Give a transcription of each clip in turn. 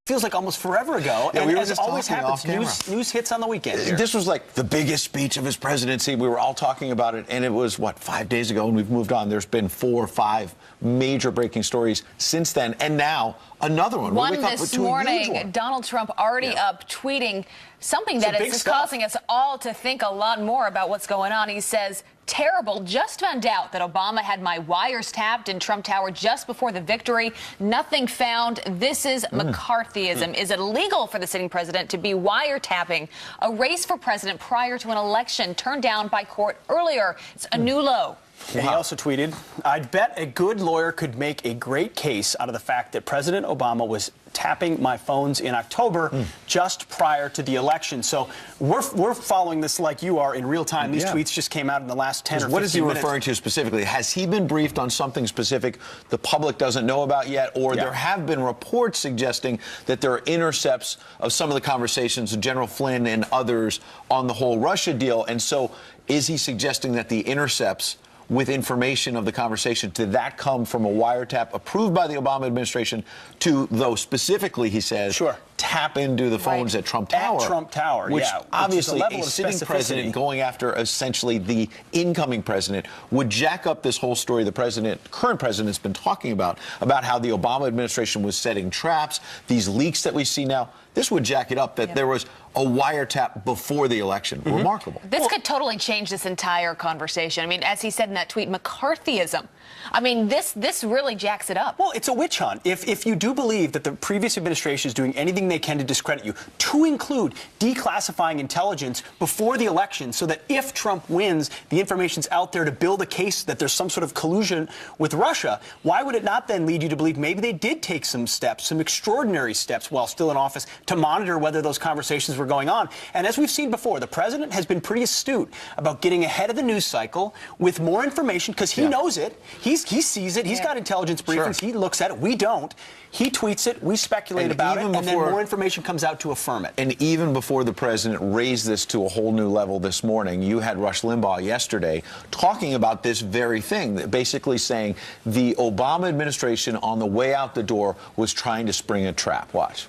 feels like almost forever ago. Yeah, and we were as just always talking happens, news hits on the weekend here. This was like the biggest speech of his presidency. We were all talking about it, and it was, what, 5 days ago, and we've moved on. There's been 4 or 5 major breaking stories since then, and now another one. One this morning, Donald Trump already up tweeting something that is causing us all to think a lot more about what's going on. He says, terrible, just found out that Obama had my wires tapped in Trump Tower just before the victory. Nothing found. This is McCarthyism. Is it illegal for the sitting president to be wiretapping a race for president prior to an election turned down by court earlier? It's a new low. And he also tweeted, I'd bet a good lawyer could make a great case out of the fact that President Obama was tapping my phones in October just prior to the election. So we're following this like you are in real time. These tweets just came out in the last 10 or 15 minutes. What is he referring to specifically? Has he been briefed on something specific the public doesn't know about yet? Or there have been reports suggesting that there are intercepts of some of the conversations of General Flynn and others on the whole Russia deal. And so is he suggesting that the intercepts with information of the conversation, did that come from a wiretap approved by the Obama administration to, though specifically, he says, tap into the phones at Trump Tower? At Trump Tower, which obviously a sitting president going after essentially the incoming president would jack up this whole story the current president's been talking about how the Obama administration was setting traps, these leaks that we see now. This would jack it up that there was a wiretap before the election. Remarkable. This could totally change this entire conversation. I mean, as he said in that tweet, McCarthyism. I mean, this really jacks it up. Well, it's a witch hunt. If you do believe that the previous administration is doing anything they can to discredit you, to include declassifying intelligence before the election so that if Trump wins, the information's out there to build a case that there's some sort of collusion with Russia, why would it not then lead you to believe maybe they did take some steps, some extraordinary steps while still in office to monitor whether those conversations were going on? And as we've seen before, the president has been pretty astute about getting ahead of the news cycle with more information because he knows it. He sees it. He's got intelligence briefings. He looks at it. We don't. He tweets it. We speculate about it. And then more information comes out to affirm it. And even before the president raised this to a whole new level this morning, you had Rush Limbaugh yesterday talking about this very thing, basically saying the Obama administration on the way out the door was trying to spring a trap. Watch.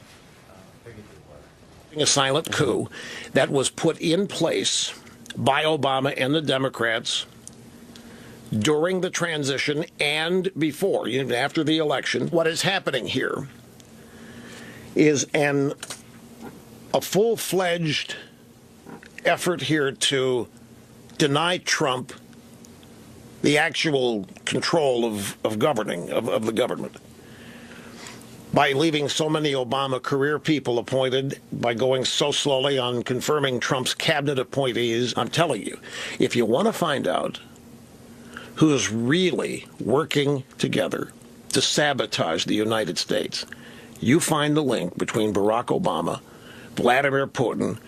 A silent coup that was put in place by Obama and the Democrats during the transition and before, even after the election. What is happening here is a full-fledged effort here to deny Trump the actual control of governing, of the government, by leaving so many Obama career people appointed, by going so slowly on confirming Trump's cabinet appointees. I'm telling you, if you want to find out who is really working together to sabotage the United States, you find the link between Barack Obama, Vladimir Putin,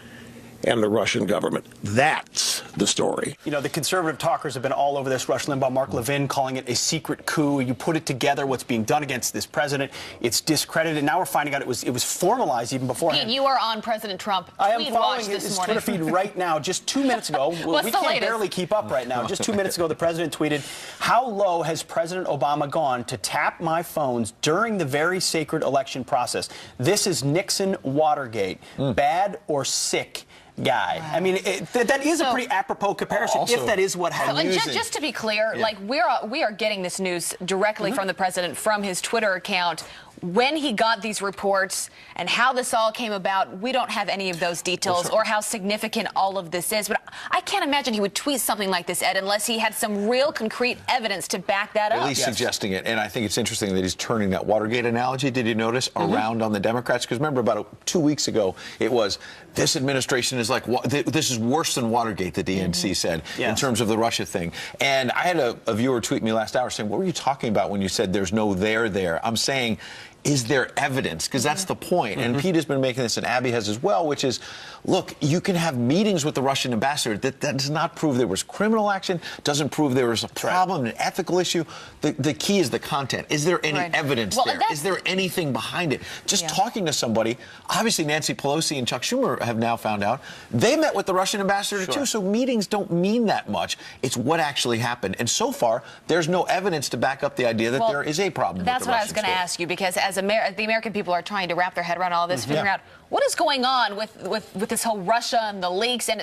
and the Russian government. That's the story. You know, the conservative talkers have been all over this. Rush Limbaugh, Mark Levin calling it a secret coup. You put it together, what's being done against this president. It's discredited. Now we're finding out it was formalized even beforehand. Pete, you are on President Trump. I am following his Twitter feed right now. Just 2 minutes ago. What's we the can't latest? barely keep up right now. Just 2 minutes ago, the president tweeted, how low has President Obama gone to tap my phones during the very sacred election process? This is Nixon Watergate. Bad or sick guy. Wow. I mean, that is a pretty apropos comparison, if that is what happened. Just to be clear, like we are getting this news directly from the president, from his Twitter account. When he got these reports and how this all came about, we don't have any of those details or how significant all of this is. But I can't imagine he would tweet something like this, Ed, unless he had some real concrete evidence to back that up. At least suggesting it. And I think it's interesting that he's turning that Watergate analogy, did you notice, around on the Democrats? Because remember, about 2 weeks ago, it was, this administration is like, this is worse than Watergate, the DNC said, in terms of the Russia thing. And I had a viewer tweet me last hour saying, what were you talking about when you said there's no there? I'm saying, is there evidence? Because that's the point. And Pete has been making this, and Abby has as well, which is, look, you can have meetings with the Russian ambassador. That does not prove there was criminal action, doesn't prove there was a problem, an ethical issue. The key is the content. Is there any evidence there? Is there anything behind it? Just talking to somebody, obviously Nancy Pelosi and Chuck Schumer have now found out, they met with the Russian ambassador too, so meetings don't mean that much. It's what actually happened. And so far, there's no evidence to back up the idea that there is a problem. That's what I was going to ask you, because as the American people are trying to wrap their head around all this, figuring out what is going on with this whole Russia and the leaks and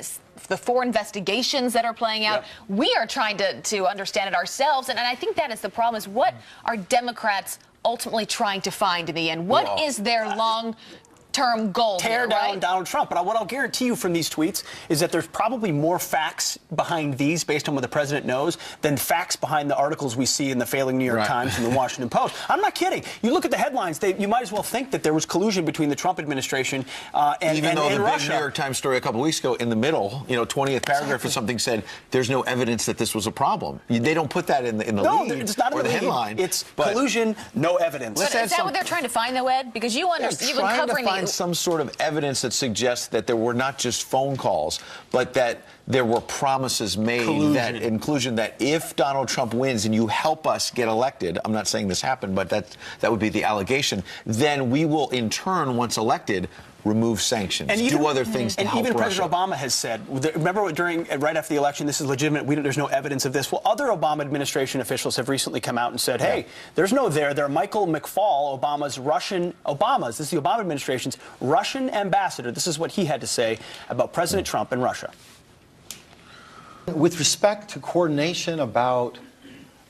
the 4 investigations that are playing out. We are trying to understand it ourselves, and I think that is the problem, is what are Democrats ultimately trying to find in the end? What is their long-term goal? Tear down Donald Trump. But what I'll guarantee you from these tweets is that there's probably more facts behind these, based on what the president knows, than facts behind the articles we see in the failing New York Times and the Washington Post. I'm not kidding. You look at the headlines, you might as well think that there was collusion between the Trump administration and Even though the Russia. big New York Times story a couple weeks ago, in the middle, 20th paragraph or something said there's no evidence that this was a problem. They don't put that in the lead it's not or in the lead. headline. It's collusion, no evidence. But is that what they're trying to find, though, Ed? Because you've been covering to find some sort of evidence that suggests that there were not just phone calls, but that there were promises made, inclusion that if Donald Trump wins and you help us get elected, I'm not saying this happened, but that would be the allegation, then we will in turn, once elected, remove sanctions, and do other things to help even Russia. President Obama has said, remember right after the election, this is legitimate, there's no evidence of this. Well, other Obama administration officials have recently come out and said, hey, there's no there. They're Michael McFaul, this is the Obama administration's Russian ambassador. This is what he had to say about President Trump and Russia. With respect to coordination about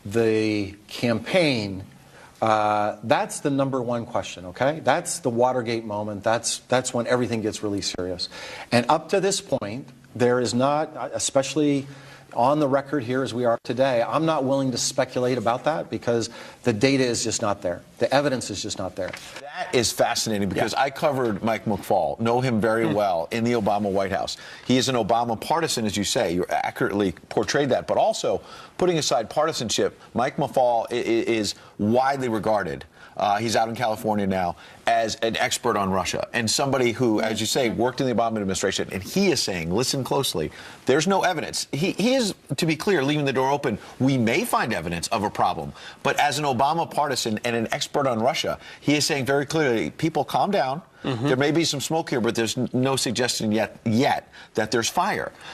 the campaign, that's the number one question, okay? That's the Watergate moment. That's when everything gets really serious. And up to this point, there is not, especially on the record here as we are today, I'm not willing to speculate about that because the data is just not there. The evidence is just not there. That is fascinating because I covered Mike McFaul, know him very well in the Obama White House. He is an Obama partisan, as you say. You accurately portrayed that. But also, putting aside partisanship, Mike McFaul is widely regarded. He's out in California now as an expert on Russia and somebody who, as you say, worked in the Obama administration. And he is saying, listen closely, there's no evidence. He is, to be clear, leaving the door open. We may find evidence of a problem. But as an Obama partisan and an expert on Russia, he is saying very clearly, people calm down. There may be some smoke here, but there's no suggestion yet that there's fire.